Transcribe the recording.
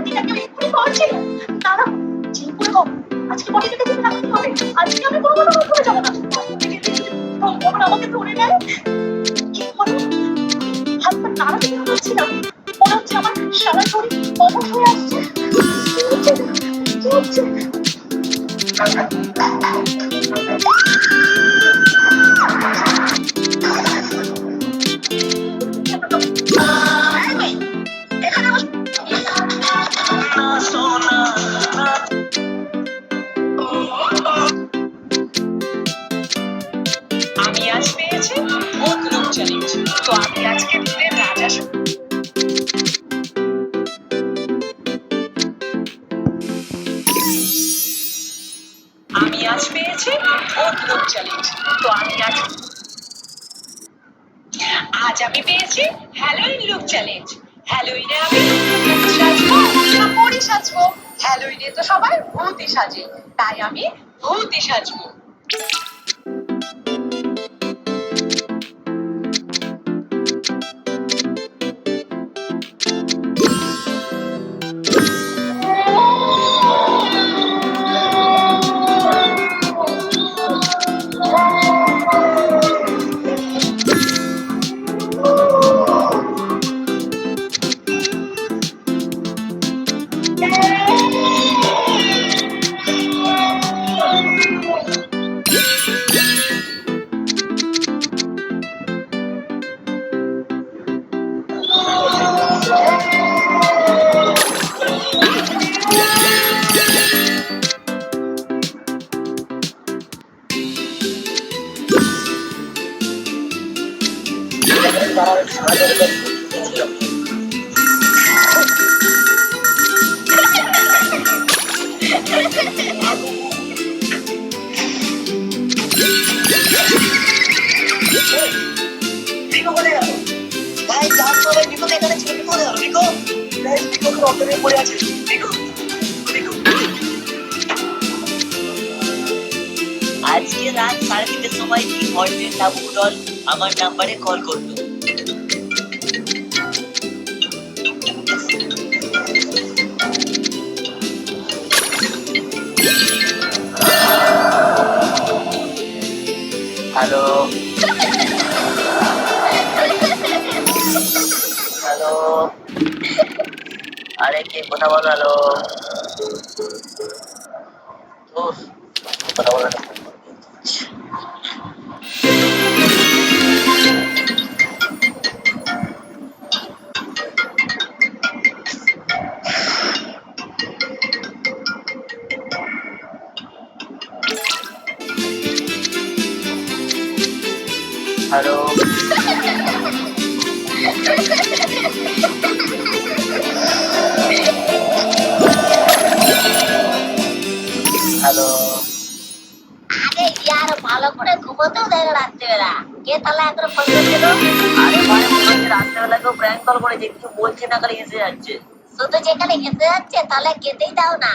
বটিটা কেউ এক্ষুনি পাওয়াচ্ছিল। দাঁড়া, চিন করে কম, আজকে বটিটাকে তুমি রাখতে হবে। আজকে আমি কোনো মতো করে যাবো না। ভগবান আমাকে ধরে নেয়। কি হলো? হাত পা নাড়াতে কেন পারছি না? মনে হচ্ছে আমার সারা শরীর অবশ হয়ে আসছে। কি হচ্ছে? কি হচ্ছে? এখানে বস। আমি আজ পেয়েছি ভূত লুক চ্যালেঞ্জ। তো আমি আজকে ভূতের রাজা। আমি আজ পেয়েছি ভূত লুক চ্যালেঞ্জ। তো আমি আজ আমি পেয়েছি হ্যালোইন লুক চ্যালেঞ্জ। হ্যালোইনে আমি ভূত সাজবো না পরি সাজবো? হ্যালোইনে তো সবাই ভূতই সাজে, তাই আমি ভূতই সাজবো। আজকে রাত 3:30টার সময় কি হর্নের লাবু দল আমার নাম্বারে কল করলো। হ্যালো হ্যালো, আরে কে কথা বলো? হ্যালো, কথা বলো। হ্যালো হ্যালো, আরে ইয়ার ভালো করে ঘুমোতেও দেয় না রাত্রিবেলা। কে তাহলে এখনো ফোন করছিল? আরে ভাই মনে হচ্ছে রাত্রেবেলা কেউ প্র্যাঙ্ক কল করেছে, কিছু বলছে না, খালি এসে যাচ্ছে। শুধু যেখানে এসে যাচ্ছে তাহলে কেটেই দাও না।